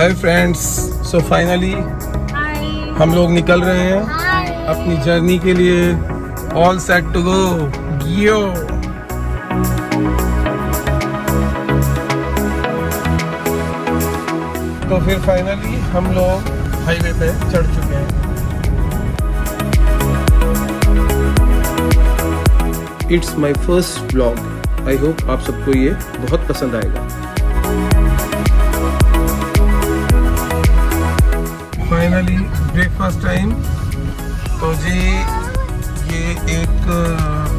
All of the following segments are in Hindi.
हाय फ्रेंड्स, सो फाइनली हम लोग निकल रहे हैं अपनी जर्नी के लिए। ऑल सेट टू गो गियो। तो फिर फाइनली हम लोग हाईवे पे चढ़ चुके हैं। It's my first vlog. I hope आप सबको ये बहुत पसंद आएगा। Finally breakfast time. तो जी ये एक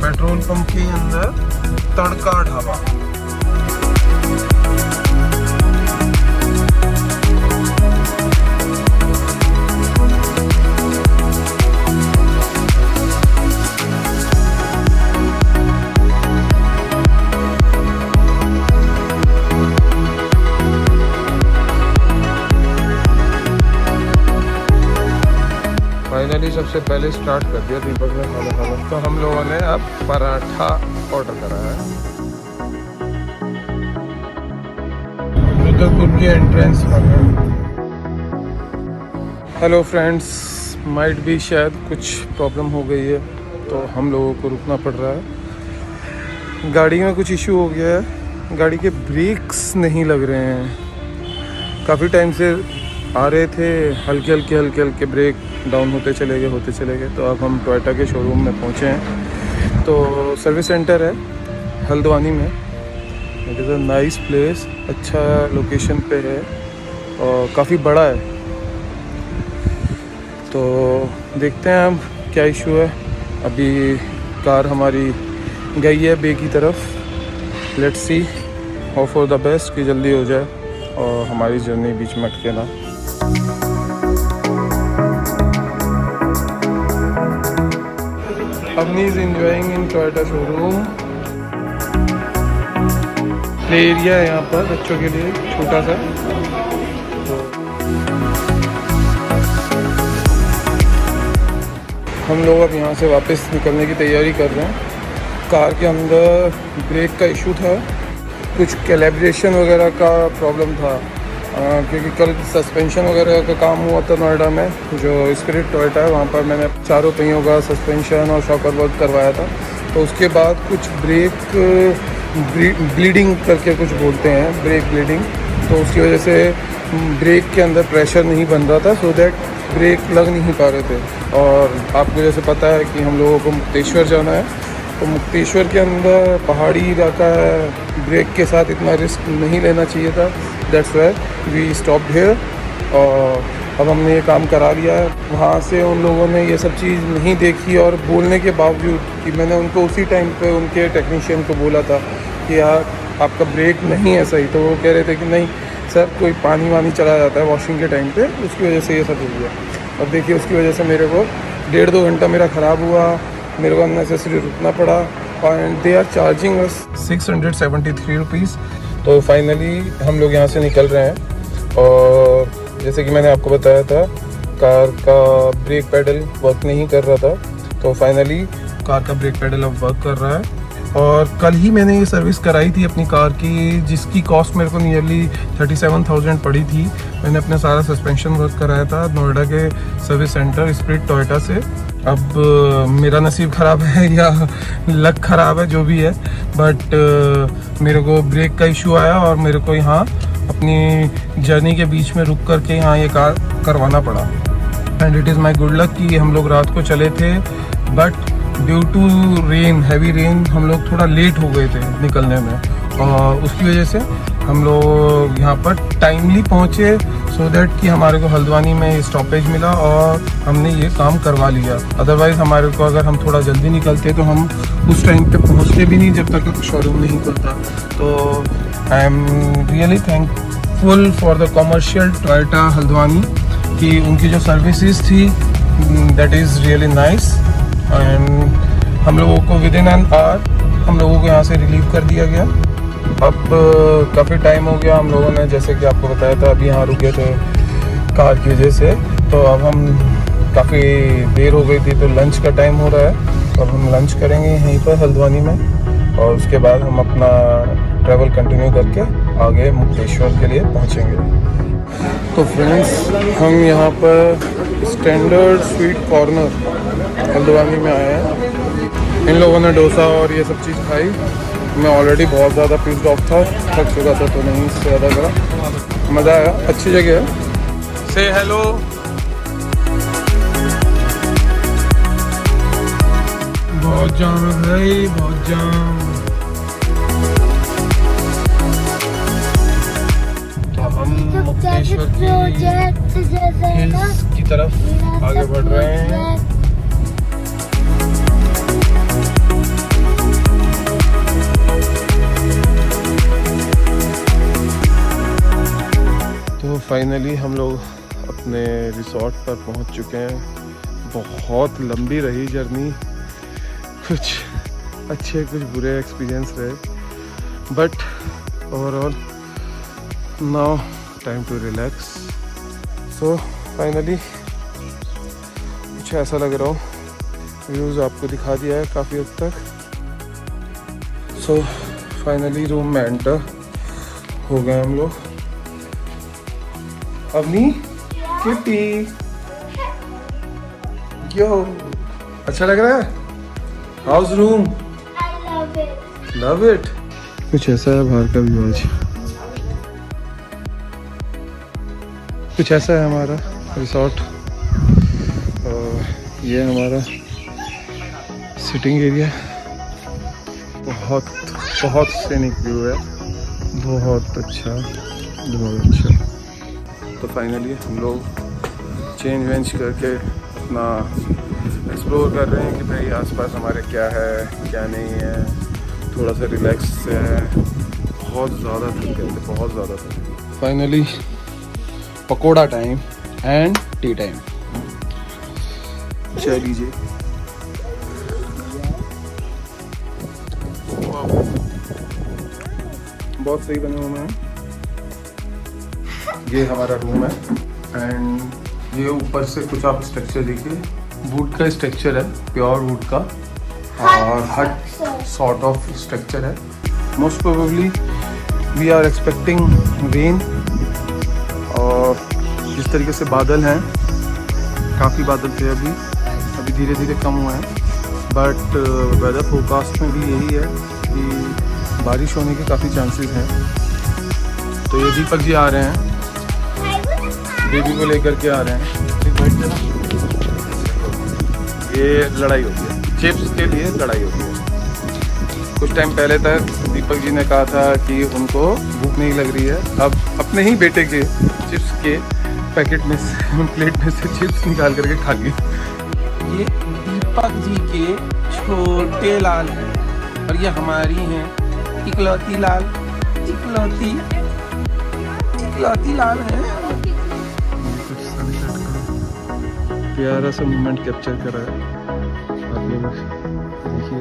पेट्रोल पंप के अंदर तड़का ढाबा। फाइनली सबसे पहले स्टार्ट कर दिया दीपक ने खाना। तो हम लोगों ने अब पराठा ऑर्डर करा है। रुद्रपुर की एंट्रेंस पर है। हेलो फ्रेंड्स, माइट भी शायद कुछ प्रॉब्लम हो गई है तो हम लोगों को रुकना पड़ रहा है। गाड़ी में कुछ इशू हो गया है। गाड़ी के ब्रेक्स नहीं लग रहे हैं। काफ़ी टाइम से आ रहे थे, हल्के हल्के ब्रेक डाउन होते चले गए। तो अब हम टोयोटा के शोरूम में पहुँचे हैं। तो सर्विस सेंटर है हल्द्वानी में। It is a nice place, अच्छा लोकेशन पे है और काफ़ी बड़ा है। तो देखते हैं अब क्या इशू है। अभी कार हमारी गई है बे की तरफ। Let's see, hope for the best कि जल्दी हो जाए और हमारी जर्नी बीच में अटके ना। Avni is enjoying in Toyota showroom। Play area है यहाँ पर बच्चों के लिए, छोटा सा। तो हम लोग अब यहाँ से वापस निकलने की तैयारी कर रहे हैं। कार के अंदर ब्रेक का इशू था, कुछ कैलिब्रेशन वगैरह का प्रॉब्लम था, क्योंकि कल सस्पेंशन वगैरह का काम हुआ था नोएडा में, जो स्पिरिट टोयोटा है वहाँ पर मैंने चारों पहियों का सस्पेंशन और शॉकर वर्क करवाया था। तो उसके बाद कुछ ब्रेक ब्लीडिंग करके कुछ बोलते हैं, ब्रेक ब्लीडिंग। तो उसकी वजह से ब्रेक के अंदर प्रेशर नहीं बन रहा था, सो दैट ब्रेक लग नहीं पा रहे थे। और आपको जैसे पता है कि हम लोगों को मुक्तेश्वर जाना है, तो मुक्तेश्वर के अंदर पहाड़ी इलाका है, ब्रेक के साथ इतना रिस्क नहीं लेना चाहिए था। That's why we stopped here. और अब हमने ये काम करा लिया है। वहाँ से उन लोगों ने ये सब चीज़ नहीं देखी और बोलने के बावजूद कि मैंने उनको उसी टाइम पे उनके टेक्नीशियन को बोला था कि यार आपका ब्रेक नहीं है सही, तो वो कह रहे थे कि नहीं सर, कोई पानी वानी चला जाता है वॉशिंग के टाइम पे, उसकी वजह से ये सब हो गया। अब देखिए, उसकी वजह से मेरे को 1.5-2 घंटा मेरा ख़राब हुआ। मेरे को अननेसेसरी रुकना पड़ा and they are charging us 673 rupees. तो फाइनली हम लोग यहाँ से निकल रहे हैं। और जैसे कि मैंने आपको बताया था, कार का ब्रेक पैडल वर्क नहीं कर रहा था, तो फाइनली कार का ब्रेक पैडल अब वर्क कर रहा है। और कल ही मैंने ये सर्विस कराई थी अपनी कार की, जिसकी कॉस्ट मेरे को नियरली 37,000 पड़ी थी। मैंने अपना सारा सस्पेंशन वर्क कराया था नोएडा के सर्विस सेंटर स्पिरिट टोयोटा से। अब मेरा नसीब ख़राब है या लक ख़राब है, जो भी है, बट मेरे को ब्रेक का इशू आया और मेरे को यहाँ अपनी जर्नी के बीच में रुक करके यहाँ ये कार करवाना पड़ा। And it is my good luck कि हम लोग रात को चले थे, but due to rain, heavy rain, हम लोग थोड़ा लेट हो गए थे निकलने में। और उसकी वजह से हम लोग यहाँ पर टाइमली पहुँचे, सो दैट कि हमारे को हल्द्वानी में स्टॉपेज मिला और हमने ये काम करवा लिया। अदरवाइज़ हमारे को अगर हम थोड़ा जल्दी निकलते तो हम उस टाइम पे पहुँचते भी नहीं जब तक शोरूम नहीं खुलता। तो I am really thankful for the commercial Toyota Haldwani कि उनकी जो सर्विसेज थी that is really nice. And हम लोगों को विद इन एन आवर हम लोगों को यहाँ से रिलीव कर दिया गया। अब काफ़ी टाइम हो गया, हम लोगों ने जैसे कि आपको बताया था अभी यहाँ रुके थे कार की वजह से। तो अब हम काफ़ी देर हो गई थी, तो लंच का टाइम हो रहा है। तो अब हम लंच करेंगे यहीं पर हल्द्वानी में और उसके बाद हम अपना ट्रैवल कंटिन्यू करके आगे मुक्तेश्वर के लिए पहुँचेंगे। तो फ्रेंड्स हम यहाँ पर स्टैंडर्ड स्वीट कॉर्नर हल्द्वानी में आए हैं। इन लोगों ने डोसा और ये सब चीज़ खाई। मैं ऑलरेडी बहुत ज़्यादा पिस्ड ऑफ था, थक चुका था, तो नहीं इससे ज़्यादा करा। मज़ा आया, अच्छी जगह है। से हेलो। बहुत जाम है भाई, बहुत जाम। तो हम मुक्तेश्वर की हिल्स की तरफ आगे बढ़ रहे हैं। तो फाइनली हम लोग अपने रिसोर्ट पर पहुंच चुके हैं। बहुत लंबी रही जर्नी, कुछ अच्छे कुछ बुरे एक्सपीरियंस रहे, but overall now time to relax. So finally कुछ ऐसा लग रहा हो। व्यूज़ आपको दिखा दिया है काफ़ी हद तक। सो फाइनली रूम में एंटर हो गए हम लोग। अवनी किटी यो, अच्छा लग रहा है? House room love it. कुछ ऐसा है बाहर का व्यू आज। कुछ ऐसा है हमारा रिसोर्ट। ये हमारा सिटिंग एरिया। बहुत बहुत सीनिक व्यू है, बहुत अच्छा, बहुत अच्छा। तो फाइनली हम लोग चेंज वेंज करके अपना एक्सप्लोर कर रहे हैं कि भाई आसपास हमारे क्या है क्या नहीं है। थोड़ा सा रिलैक्स है, बहुत ज़्यादा थक गए थे, बहुत ज़्यादा थक। Finally pakora time and T time. चाय लीजिए। बहुत सही बने हुए हैं। ये हमारा रूम है एंड ये ऊपर से कुछ आप स्ट्रक्चर देखिए, वुड का स्ट्रक्चर है, प्योर वुड का, और हट सॉर्ट ऑफ स्ट्रक्चर है। Most probably we are expecting rain, और जिस तरीके से बादल हैं, काफ़ी बादल थे अभी धीरे धीरे कम हुए हैं, बट वेदर फोरकास्ट में भी यही है कि बारिश होने के काफ़ी चांसेस हैं। तो ये दीपक जी आ रहे हैं, बेबी को लेकर के आ रहे हैं। ये लड़ाई होती है, चिप्स के लिए लड़ाई होती है। कुछ टाइम पहले तक दीपक जी ने कहा था कि उनको भूख नहीं लग रही है, अब अपने ही बेटे के चिप्स के पैकेट में से, प्लेट में से चिप्स निकाल करके खा लिए। ये दीपक जी के छोटे लाल हैं और ये हमारी हैं इकलौती लाल, इकलौती लाल है। प्यारा सा मोमेंट कैप्चर करा है, आप लोग देखिए।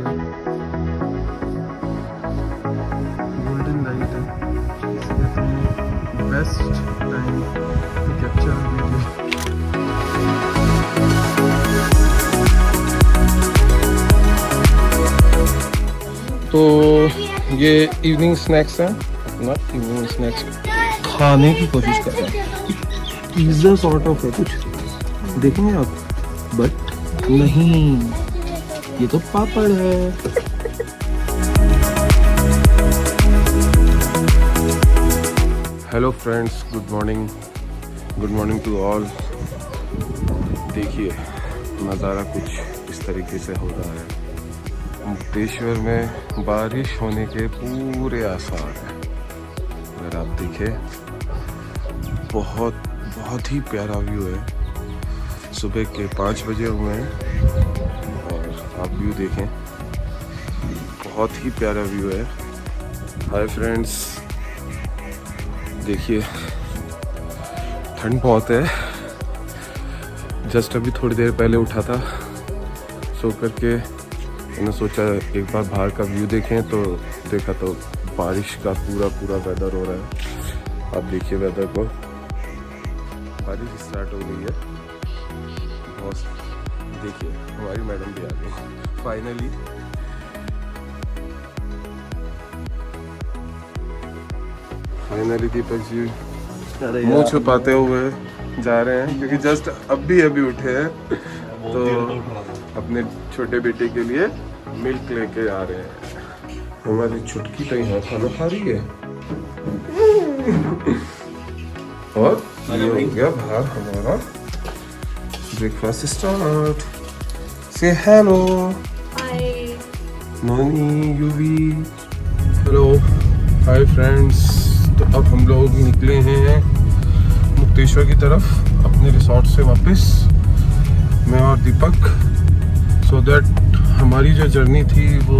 गोल्डन लाइट है, best time to capture video. तो ये इवनिंग स्नैक्स हैं, अपना इवनिंग स्नैक्स खाने की कोशिश कर रहे हैं। पिज्ज़ा सॉर्ट ऑफ है कुछ, देखेंगे आप, बट नहीं, ये तो पापड़ है। Hello friends, good morning to all. देखिए नज़ारा कुछ इस तरीके से हो रहा है। मुक्तेश्वर में बारिश होने के पूरे आसार हैं। अगर आप देखें, बहुत ही प्यारा व्यू है। सुबह के 5 बजे हुए हैं और आप व्यू देखें, बहुत ही प्यारा व्यू है। हाय फ्रेंड्स, देखिए ठंड बहुत है। जस्ट अभी थोड़ी देर पहले उठा था सो करके, मैंने सोचा एक बार बाहर का व्यू देखें, तो देखा तो बारिश का पूरा वेदर हो रहा है। आप देखिए वेदर को, बारिश स्टार्ट हो गई है। बहुत देखिए हमारी मैडम भी आ गई फाइनली। दीपक जी मुंह छुपाते हुए जा रहे हैं क्योंकि जस्ट अभी उठे हैं, तो अपने छोटे बेटे के लिए मिल्क लेके आ रहे हैं। हमारी छुटकी तो यहाँ खाना खा रही है और ये हो गया बाहर हमारा ब्रेकफास्ट स्टार्ट। से hello Noni UV. Hello hi friends. तो अब हम लोग निकले हैं मुक्तेश्वर की तरफ अपने रिसोर्ट से वापस, मैं और दीपक। सो दैट हमारी जो जर्नी थी वो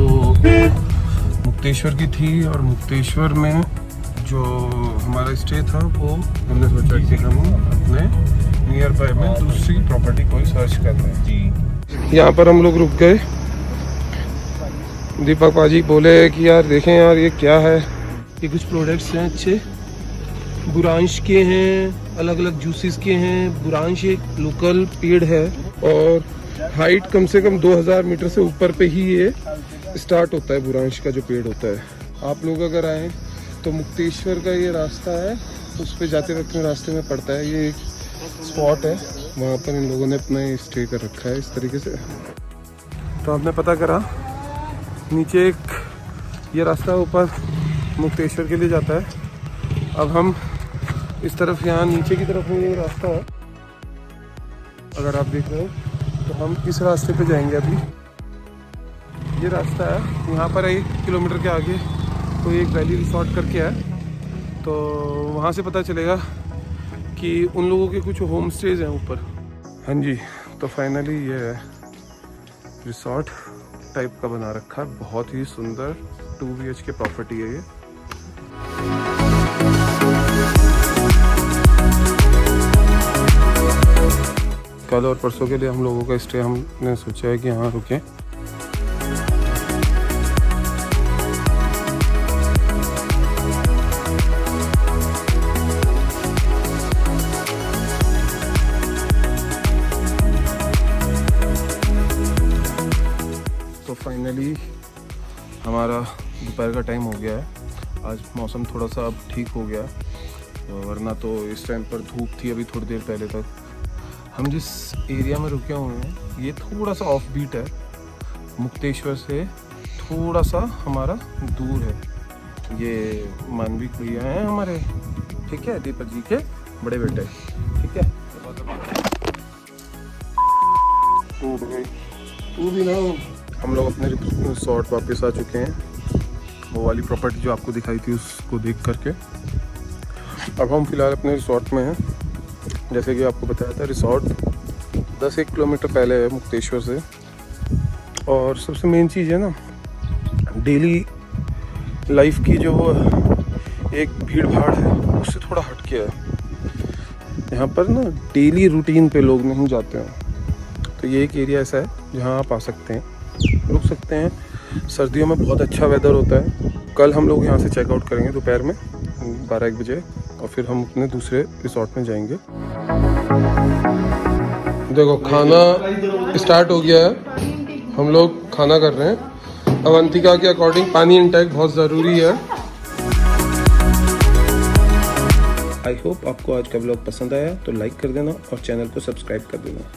मुक्तेश्वर की थी, और मुक्तेश्वर में जो हमारा स्टे था वो हमने सोचा कि हम अपने नियर बाय में दूसरी प्रॉपर्टी कोई सर्च कर रहे हैं जी। यहाँ पर हम लोग रुक गए। दीपक पाजी बोले कि यार देखें यार ये क्या है, ये कुछ प्रोडक्ट्स हैं अच्छे, बुरांश के हैं, अलग अलग जूसेस के हैं। बुरांश एक लोकल पेड़ है और हाइट कम से कम 2000 मीटर से ऊपर पे ही ये स्टार्ट होता है, बुरांश का जो पेड़ होता है। आप लोग अगर आए तो मुक्तेश्वर का ये रास्ता है, उस पे जाते वक्त में रास्ते में पड़ता है, ये एक स्पॉट है, वहाँ पर इन लोगों ने अपना स्टे कर रखा है इस तरीके से। तो आपने पता करा नीचे एक ये रास्ता ऊपर मुक्तेश्वर के लिए जाता है। अब हम इस तरफ यहाँ नीचे की तरफ में ये रास्ता है, अगर आप देख रहे हो तो हम इस रास्ते पे जाएंगे। अभी ये रास्ता है, यहाँ पर 1 किलोमीटर के आगे कोई एक वैली रिसोर्ट करके है, तो वहाँ से पता चलेगा कि उन लोगों के कुछ होम स्टेज हैं ऊपर। हाँ जी, तो फाइनली ये है रिसोर्ट टाइप का बना रखा है, बहुत ही सुंदर 2 BHK प्रॉपर्टी है ये। कल और परसों के लिए हम लोगों का स्टे हमने सोचा है कि यहाँ रुकें। तो फाइनली हमारा दोपहर का टाइम हो गया है। आज मौसम थोड़ा सा अब ठीक हो गया, वरना तो इस टाइम पर धूप थी अभी थोड़ी देर पहले तक। हम जिस एरिया में रुके हुए हैं ये थोड़ा सा ऑफ बीट है, मुक्तेश्वर से थोड़ा सा हमारा दूर है। ये मानविक भैया हैं हमारे, ठीक है, दीपक जी के बड़े बेटे, ठीक है। वो भी ना, हम लोग अपने रिसोर्ट वापस आ चुके हैं, वो वाली प्रॉपर्टी जो आपको दिखाई थी उसको देख करके। अब हम फिलहाल अपने रिसोर्ट में हैं। जैसे कि आपको बताया था, रिसोर्ट 10-1 किलोमीटर पहले है मुक्तेश्वर से। और सबसे मेन चीज़ है ना, डेली लाइफ की जो एक भीड़ भाड़ है उससे थोड़ा हटके है। यहाँ पर ना डेली रूटीन पे लोग नहीं जाते हैं, तो ये एक एरिया ऐसा है जहाँ आप आ सकते हैं, रुक सकते हैं। सर्दियों में बहुत अच्छा वेदर होता है। कल हम लोग यहाँ से चेकआउट करेंगे दोपहर में 12-1 बजे, और फिर हम अपने दूसरे रिसोर्ट में जाएंगे। देखो खाना स्टार्ट हो गया है, हम लोग खाना कर रहे हैं। अवंतिका के अकॉर्डिंग पानी इंटेक बहुत ज़रूरी है। आई होप आपको आज का व्लॉग पसंद आया, तो लाइक कर देना और चैनल को सब्सक्राइब कर देना।